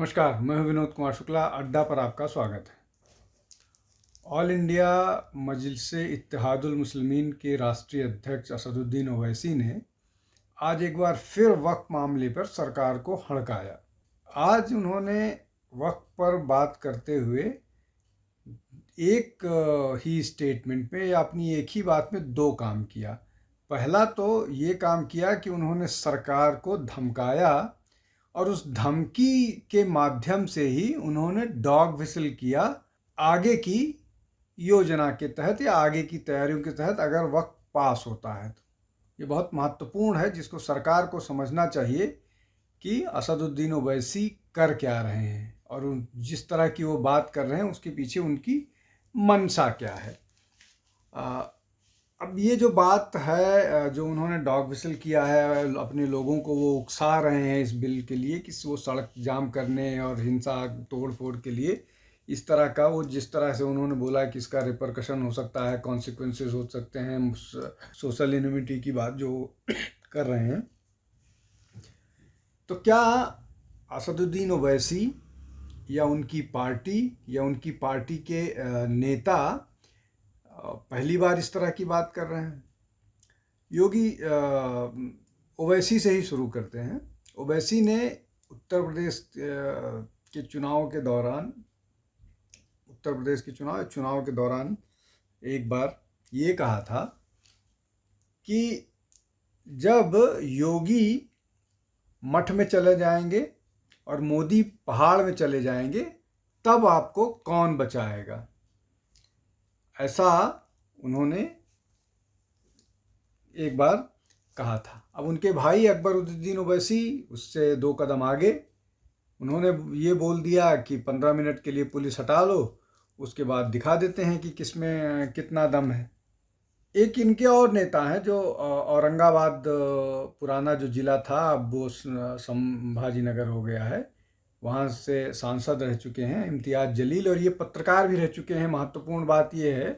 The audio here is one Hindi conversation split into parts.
नमस्कार, मैं हूं विनोद कुमार शुक्ला। अड्डा पर आपका स्वागत है। ऑल इंडिया मजलिसे इत्तेहादुल मुस्लिमीन के राष्ट्रीय अध्यक्ष असदुद्दीन ओवैसी ने आज एक बार फिर वक्फ मामले पर सरकार को हड़काया। आज उन्होंने वक्फ पर बात करते हुए एक ही स्टेटमेंट में या अपनी एक ही बात में दो काम किया। पहला तो ये काम किया कि उन्होंने सरकार को धमकाया और उस धमकी के माध्यम से ही उन्होंने डॉग व्हिसल किया आगे की योजना के तहत या आगे की तैयारियों के तहत अगर वक्त पास होता है तो। ये बहुत महत्वपूर्ण है, जिसको सरकार को समझना चाहिए कि असदुद्दीन ओवैसी कर क्या रहे हैं और जिस तरह की वो बात कर रहे हैं उसके पीछे उनकी मंशा क्या है। अब ये जो बात है, जो उन्होंने डॉग व्हिसल किया है, अपने लोगों को वो उकसा रहे हैं इस बिल के लिए कि वो सड़क जाम करने और हिंसा तोड़ फोड़ के लिए, इस तरह का वो जिस तरह से उन्होंने बोला कि इसका रिपरकशन हो सकता है, कॉन्सिक्वेंसेस हो सकते हैं, सोशल इनोमिटी की बात जो कर रहे हैं। तो क्या असदुद्दीन ओवैसी या उनकी पार्टी के नेता पहली बार इस तरह की बात कर रहे हैं? योगी ओवैसी से ही शुरू करते हैं। ओवैसी ने उत्तर प्रदेश के चुनाव के दौरान एक बार ये कहा था कि जब योगी मठ में चले जाएंगे और मोदी पहाड़ में चले जाएंगे तब आपको कौन बचाएगा, ऐसा उन्होंने एक बार कहा था। अब उनके भाई अकबरुद्दीन ओवैसी उससे 2 कदम आगे, उन्होंने ये बोल दिया कि 15 मिनट के लिए पुलिस हटा लो, उसके बाद दिखा देते हैं कि किसमें कितना दम है। एक इनके और नेता हैं जो औरंगाबाद पुराना जो ज़िला था अब वो संभाजी नगर हो गया है, वहाँ से सांसद रह चुके हैं इम्तियाज़ जलील, और ये पत्रकार भी रह चुके हैं। महत्वपूर्ण बात ये है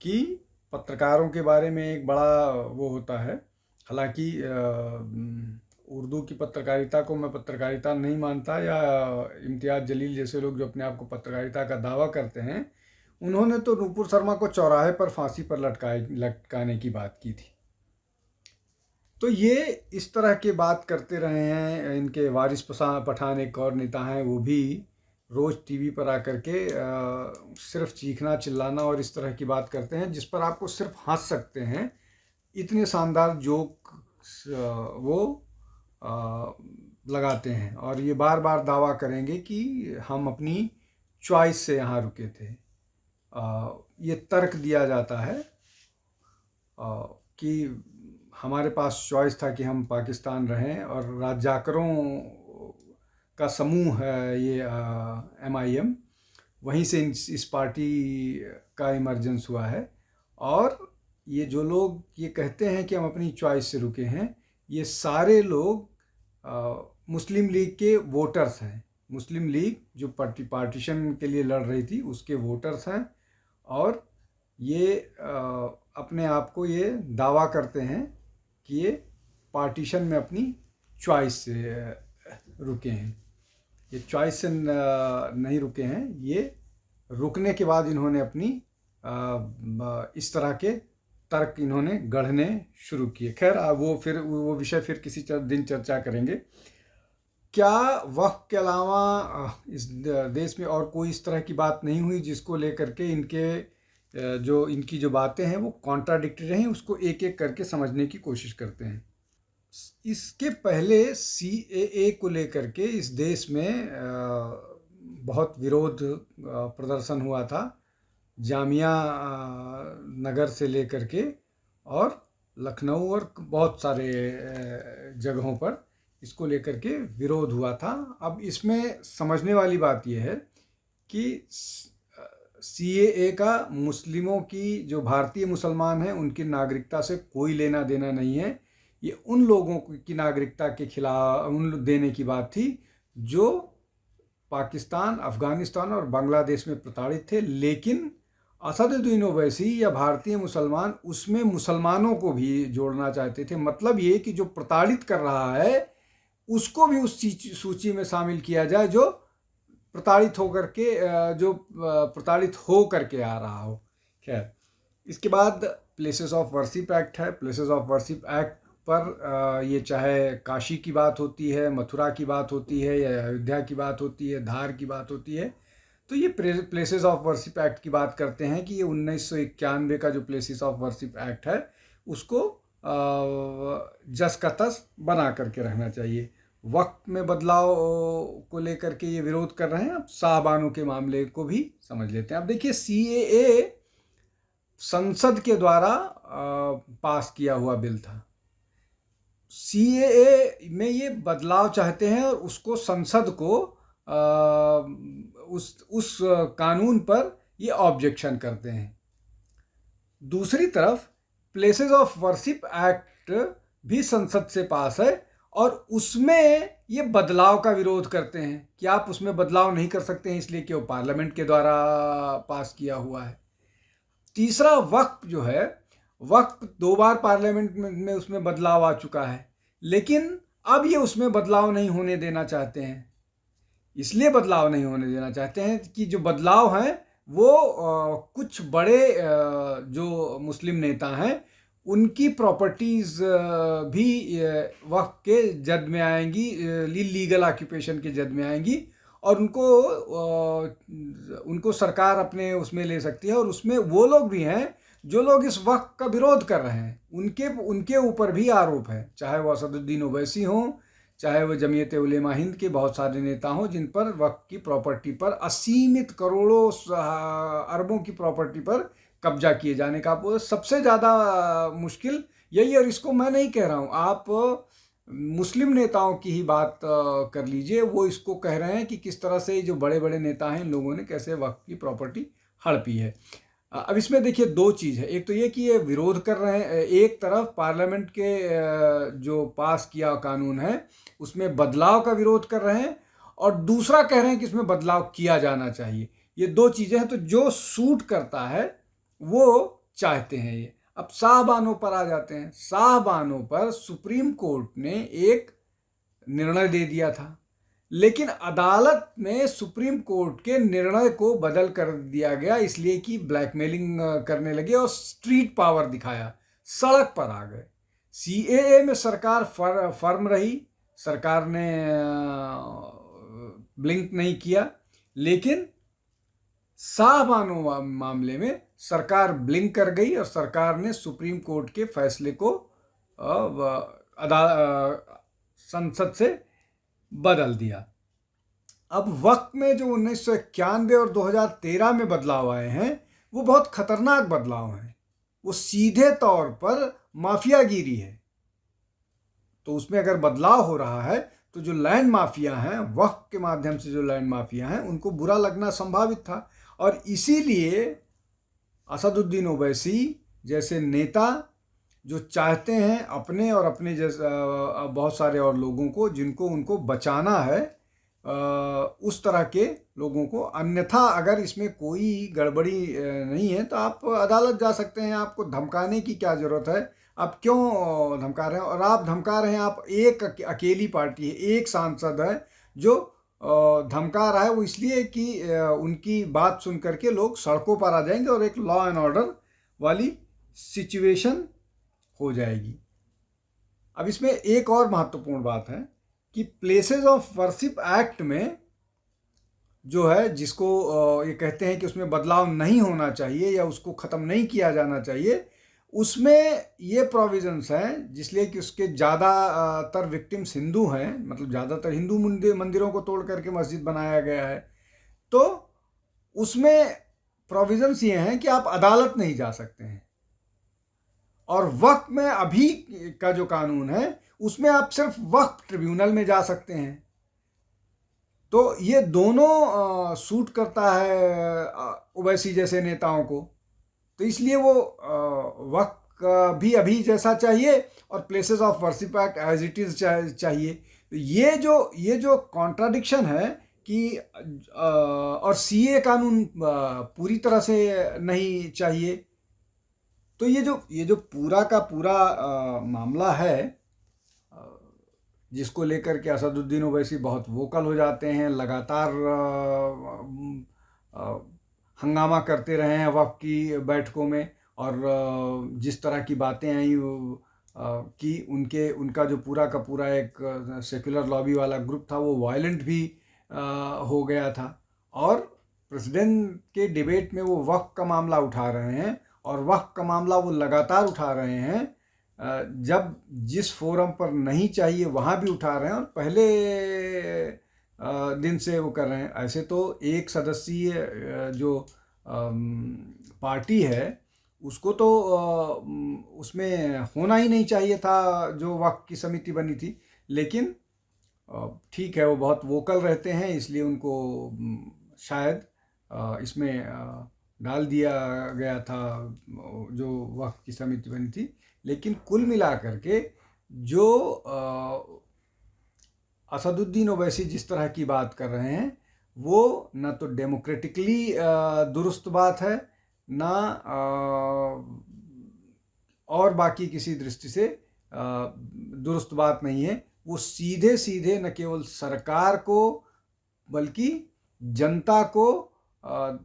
कि पत्रकारों के बारे में एक बड़ा वो होता है, हालांकि उर्दू की पत्रकारिता को मैं पत्रकारिता नहीं मानता, या इम्तियाज़ जलील जैसे लोग जो अपने आप को पत्रकारिता का दावा करते हैं, उन्होंने तो नूपुर शर्मा को चौराहे पर फांसी पर लटकाने की बात की थी। तो ये इस तरह के बात करते रहे हैं। इनके वारिस पठान एक और नेता हैं, वो भी रोज़ टीवी पर आकर के सिर्फ चीखना चिल्लाना और इस तरह की बात करते हैं जिस पर आपको सिर्फ हंस सकते हैं। इतने शानदार जोक वो लगाते हैं और ये बार बार दावा करेंगे कि हम अपनी चॉइस से यहाँ रुके थे। ये तर्क दिया जाता है कि हमारे पास चॉइस था कि हम पाकिस्तान रहें, और राजाकरों का समूह है ये MIM, वहीं से इस पार्टी का इमर्जेंस हुआ है। और ये जो लोग ये कहते हैं कि हम अपनी चॉइस से रुके हैं, ये सारे लोग मुस्लिम लीग के वोटर्स हैं। मुस्लिम लीग जो पार्टीशन के लिए लड़ रही थी उसके वोटर्स हैं, और ये अपने आप को ये दावा करते हैं कि ये पार्टीशन में अपनी चॉइस से रुके हैं। ये चॉइस से नहीं रुके हैं, ये रुकने के बाद इन्होंने अपनी इस तरह के तर्क इन्होंने गढ़ने शुरू किए। खैर वो विषय फिर किसी दिन चर्चा करेंगे। क्या वक्फ के अलावा इस देश में और कोई इस तरह की बात नहीं हुई जिसको लेकर के इनकी जो बातें हैं वो कॉन्ट्राडिक्टरी हैं? उसको एक एक करके समझने की कोशिश करते हैं। इसके पहले CAA को लेकर के इस देश में बहुत विरोध प्रदर्शन हुआ था, जामिया नगर से लेकर के और लखनऊ और बहुत सारे जगहों पर इसको लेकर के विरोध हुआ था। अब इसमें समझने वाली बात यह है कि CAA का मुस्लिमों की, जो भारतीय मुसलमान हैं, उनकी नागरिकता से कोई लेना देना नहीं है। ये उन लोगों की नागरिकता के खिलाफ देने की बात थी जो पाकिस्तान, अफ़गानिस्तान और बांग्लादेश में प्रताड़ित थे। लेकिन असदुद्दीन ओवैसी या भारतीय मुसलमान उसमें मुसलमानों को भी जोड़ना चाहते थे। मतलब ये कि जो प्रताड़ित कर रहा है उसको भी उस सूची में शामिल किया जाए जो प्रताड़ित होकर के प्रताड़ित हो करके आ रहा हो। खैर, इसके बाद प्लेसेस ऑफ वर्शिप एक्ट है। प्लेसेस ऑफ वर्शिप एक्ट पर ये चाहे काशी की बात होती है, मथुरा की बात होती है, या अयोध्या की बात होती है, धार की बात होती है, तो ये प्लेसेस ऑफ वर्शिप एक्ट की बात करते हैं कि ये 1991 का जो प्लेसेस ऑफ वर्शिप एक्ट है उसको जस का तस बना करके रहना चाहिए। वक्त में बदलाव को लेकर के ये विरोध कर रहे हैं। अब साहबानों के मामले को भी समझ लेते हैं। अब देखिए, CAA संसद के द्वारा पास किया हुआ बिल था। CAA में ये बदलाव चाहते हैं और उसको संसद को उस कानून पर ये ऑब्जेक्शन करते हैं। दूसरी तरफ प्लेसेस ऑफ वर्शिप एक्ट भी संसद से पास है और उसमें ये बदलाव का विरोध करते हैं कि आप उसमें बदलाव नहीं कर सकते हैं, इसलिए कि वो पार्लियामेंट के द्वारा पास किया हुआ है। तीसरा, वक्फ जो है, वक्फ 2 बार पार्लियामेंट में उसमें बदलाव आ चुका है, लेकिन अब ये उसमें बदलाव नहीं होने देना चाहते हैं। इसलिए बदलाव नहीं होने देना चाहते हैं कि जो बदलाव हैं वो कुछ बड़े जो मुस्लिम नेता हैं उनकी प्रॉपर्टीज़ भी वक्फ के जद में आएंगी, लीगल ऑक्यूपेशन के जद में आएंगी, और उनको सरकार अपने उसमें ले सकती है। और उसमें वो लोग भी हैं जो लोग इस वक्फ का विरोध कर रहे हैं, उनके ऊपर भी आरोप है, चाहे वो असदुद्दीन ओवैसी हों, चाहे वो जमीयत उलेमा हिंद के बहुत सारे नेता हों, जिन पर वक्फ की प्रॉपर्टी पर असीमित करोड़ों अरबों की प्रॉपर्टी पर कब्जा किए जाने का। सबसे ज़्यादा मुश्किल यही है, और इसको मैं नहीं कह रहा हूँ, आप मुस्लिम नेताओं की ही बात कर लीजिए। वो इसको कह रहे हैं कि किस तरह से जो बड़े बड़े नेता हैं, इन लोगों ने कैसे वक्फ की प्रॉपर्टी हड़पी है। अब इसमें देखिए 2 चीज़ है। एक तो ये कि ये विरोध कर रहे हैं, एक तरफ पार्लियामेंट के जो पास किया कानून है उसमें बदलाव का विरोध कर रहे हैं, और दूसरा कह रहे हैं कि इसमें बदलाव किया जाना चाहिए। ये 2 चीज़ें हैं, तो जो सूट करता है वो चाहते हैं ये। अब साहबानों पर आ जाते हैं। साहबानों पर सुप्रीम कोर्ट ने एक निर्णय दे दिया था, लेकिन अदालत में सुप्रीम कोर्ट के निर्णय को बदल कर दिया गया, इसलिए कि ब्लैकमेलिंग करने लगे और स्ट्रीट पावर दिखाया, सड़क पर आ गए। CAA में सरकार फर्म रही, सरकार ने ब्लिंक नहीं किया, लेकिन साहबानों मामले में सरकार ब्लिंक कर गई और सरकार ने सुप्रीम कोर्ट के फैसले को संसद से बदल दिया। अब वक्त में जो 1991 और 2013 में बदलाव आए हैं वो बहुत खतरनाक बदलाव हैं। वो सीधे तौर पर माफियागिरी है। तो उसमें अगर बदलाव हो रहा है तो जो लैंड माफिया हैं, वक्त के माध्यम से जो लैंड माफिया हैं, उनको बुरा लगना संभावित था। और इसीलिए असदुद्दीन ओवैसी जैसे नेता जो चाहते हैं अपने और अपने जैसे बहुत सारे और लोगों को, जिनको उनको बचाना है, उस तरह के लोगों को, अन्यथा अगर इसमें कोई गड़बड़ी नहीं है तो आप अदालत जा सकते हैं। आपको धमकाने की क्या ज़रूरत है? आप क्यों धमका रहे हैं? और आप धमका रहे हैं, आप एक अकेली पार्टी है, एक सांसद है जो धमका रहा है। वो इसलिए कि उनकी बात सुन करके लोग सड़कों पर आ जाएंगे और एक लॉ एंड ऑर्डर वाली सिचुएशन हो जाएगी। अब इसमें एक और महत्वपूर्ण बात है कि प्लेसेस ऑफ वर्शिप एक्ट में जो है, जिसको ये कहते हैं कि उसमें बदलाव नहीं होना चाहिए या उसको ख़त्म नहीं किया जाना चाहिए, उसमें ये प्रोविजंस हैं जिसलिए कि उसके ज़्यादातर विक्टिम्स हिंदू हैं, मतलब ज़्यादातर हिंदू मंदिरों को तोड़ करके मस्जिद बनाया गया है। तो उसमें प्रोविजंस ये हैं कि आप अदालत नहीं जा सकते हैं, और वक्फ में अभी का जो कानून है उसमें आप सिर्फ वक्फ ट्रिब्यूनल में जा सकते हैं। तो ये दोनों सूट करता है ओवैसी जैसे नेताओं को। तो इसलिए वो वक्त भी अभी जैसा चाहिए और places of worship act as it is चाहिए। तो ये जो कॉन्ट्राडिक्शन है कि और CAA कानून पूरी तरह से नहीं चाहिए। तो ये जो पूरा का पूरा मामला है, जिसको लेकर के असदुद्दीन ओवैसी बहुत वोकल हो जाते हैं, लगातार हंगामा करते रहे हैं वक्त की बैठकों में। और जिस तरह की बातें आई कि उनका जो पूरा का पूरा एक सेक्युलर लॉबी वाला ग्रुप था वो वायलेंट भी हो गया था। और प्रेसिडेंट के डिबेट में वो वक्त का मामला उठा रहे हैं, और वक्त का मामला वो लगातार उठा रहे हैं, जब जिस फोरम पर नहीं चाहिए वहाँ भी उठा रहे हैं, और पहले दिन से वो कर रहे हैं। ऐसे तो एक सदस्यीय जो पार्टी है उसको तो उसमें होना ही नहीं चाहिए था जो वक्त की समिति बनी थी, लेकिन ठीक है, वो बहुत वोकल रहते हैं इसलिए उनको शायद इसमें डाल दिया गया था जो वक्त की समिति बनी थी। लेकिन कुल मिलाकर के जो असदुद्दीन ओवैसी जिस तरह की बात कर रहे हैं वो न तो डेमोक्रेटिकली दुरुस्त बात है, ना और बाकी किसी दृष्टि से दुरुस्त बात नहीं है। वो सीधे सीधे न केवल सरकार को बल्कि जनता को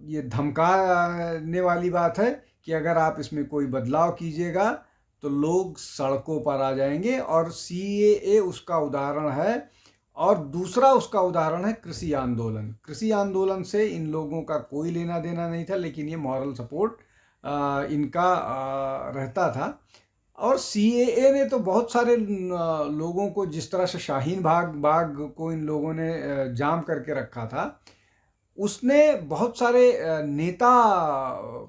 ये धमकाने वाली बात है कि अगर आप इसमें कोई बदलाव कीजिएगा तो लोग सड़कों पर आ जाएंगे। और CAA उसका उदाहरण है। और दूसरा उसका उदाहरण है कृषि आंदोलन। कृषि आंदोलन से इन लोगों का कोई लेना देना नहीं था, लेकिन ये मॉरल सपोर्ट इनका रहता था। और CAA ने तो बहुत सारे लोगों को, जिस तरह से शाहीन बाग को इन लोगों ने जाम करके रखा था, उसने बहुत सारे नेता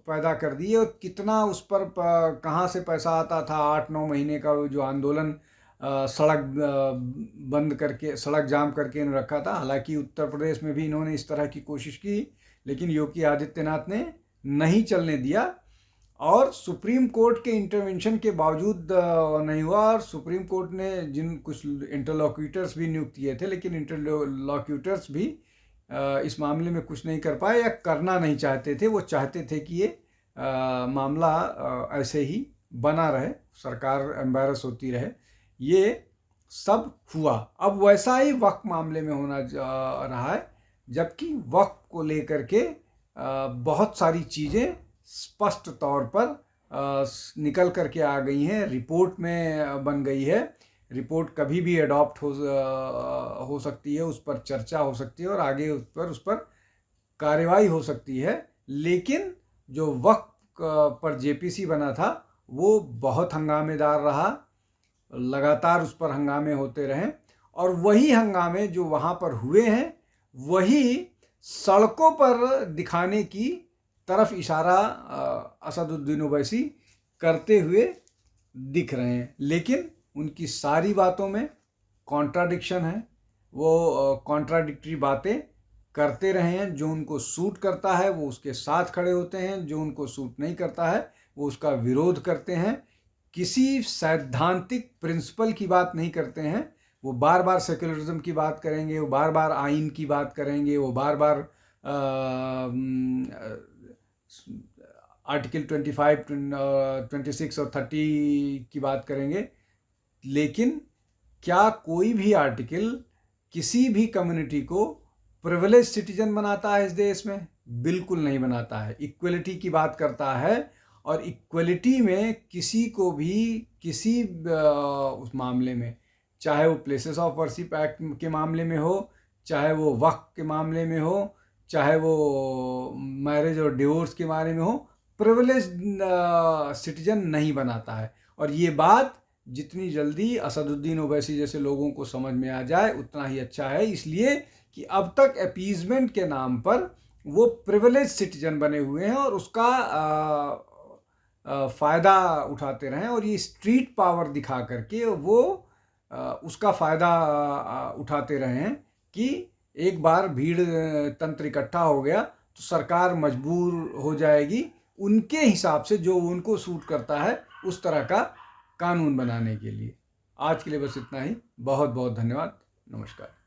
पैदा कर दिए। और कितना उस पर कहाँ से पैसा आता था। 8-9 महीने का जो आंदोलन सड़क बंद करके, सड़क जाम करके इन्होंने रखा था। हालांकि उत्तर प्रदेश में भी इन्होंने इस तरह की कोशिश की, लेकिन योगी आदित्यनाथ ने नहीं चलने दिया। और सुप्रीम कोर्ट के इंटरवेंशन के बावजूद नहीं हुआ। और सुप्रीम कोर्ट ने जिन कुछ इंटरलॉक्यूटर्स भी नियुक्त किए थे, लेकिन इंटरलॉक्यूटर्स भी इस मामले में कुछ नहीं कर पाए या करना नहीं चाहते थे। वो चाहते थे कि ये मामला ऐसे ही बना रहे, सरकार एम्बैरस होती रहे। ये सब हुआ। अब वैसा ही वक्त मामले में होना रहा है, जबकि वक्त को लेकर के बहुत सारी चीज़ें स्पष्ट तौर पर निकल करके आ गई हैं, रिपोर्ट में बन गई है। रिपोर्ट कभी भी अडॉप्ट हो सकती है, उस पर चर्चा हो सकती है और आगे उस पर कार्रवाई हो सकती है। लेकिन जो वक्त पर JPC बना था वो बहुत हंगामेदार रहा, लगातार उस पर हंगामे होते रहे। और वही हंगामे जो वहाँ पर हुए हैं वही सड़कों पर दिखाने की तरफ इशारा असदुद्दीन ओवैसी करते हुए दिख रहे हैं। लेकिन उनकी सारी बातों में कॉन्ट्राडिक्शन है। वो कॉन्ट्राडिक्टरी बातें करते रहे हैं। जो उनको सूट करता है वो उसके साथ खड़े होते हैं, जो उनको सूट नहीं करता है वो उसका विरोध करते हैं। किसी सैद्धांतिक प्रिंसिपल की बात नहीं करते हैं। वो बार बार सेक्युलरिज्म की बात करेंगे, वो बार बार आइन की बात करेंगे, वो बार बार आर्टिकल 25, 26 और 30 की बात करेंगे। लेकिन क्या कोई भी आर्टिकल किसी भी कम्युनिटी को प्रिविलेज सिटीजन बनाता है इस देश में? बिल्कुल नहीं बनाता है। इक्वलिटी की बात करता है, और इक्वलिटी में किसी को भी किसी उस मामले में, चाहे वो प्लेसेस ऑफ वर्शिप एक्ट के मामले में हो, चाहे वो वक्फ के मामले में हो, चाहे वो मैरिज और डिवोर्स के बारे में हो, प्रिविलेज सिटीजन नहीं बनाता है। और ये बात जितनी जल्दी असदुद्दीन ओवैसी जैसे लोगों को समझ में आ जाए उतना ही अच्छा है। इसलिए कि अब तक अपीजमेंट के नाम पर वो प्रिविलेज सिटीजन बने हुए हैं और उसका फ़ायदा उठाते रहें। और ये स्ट्रीट पावर दिखा करके वो उसका फ़ायदा उठाते रहें कि एक बार भीड़ तंत्र इकट्ठा हो गया तो सरकार मजबूर हो जाएगी उनके हिसाब से, जो उनको सूट करता है उस तरह का कानून बनाने के लिए। आज के लिए बस इतना ही। बहुत बहुत धन्यवाद। नमस्कार।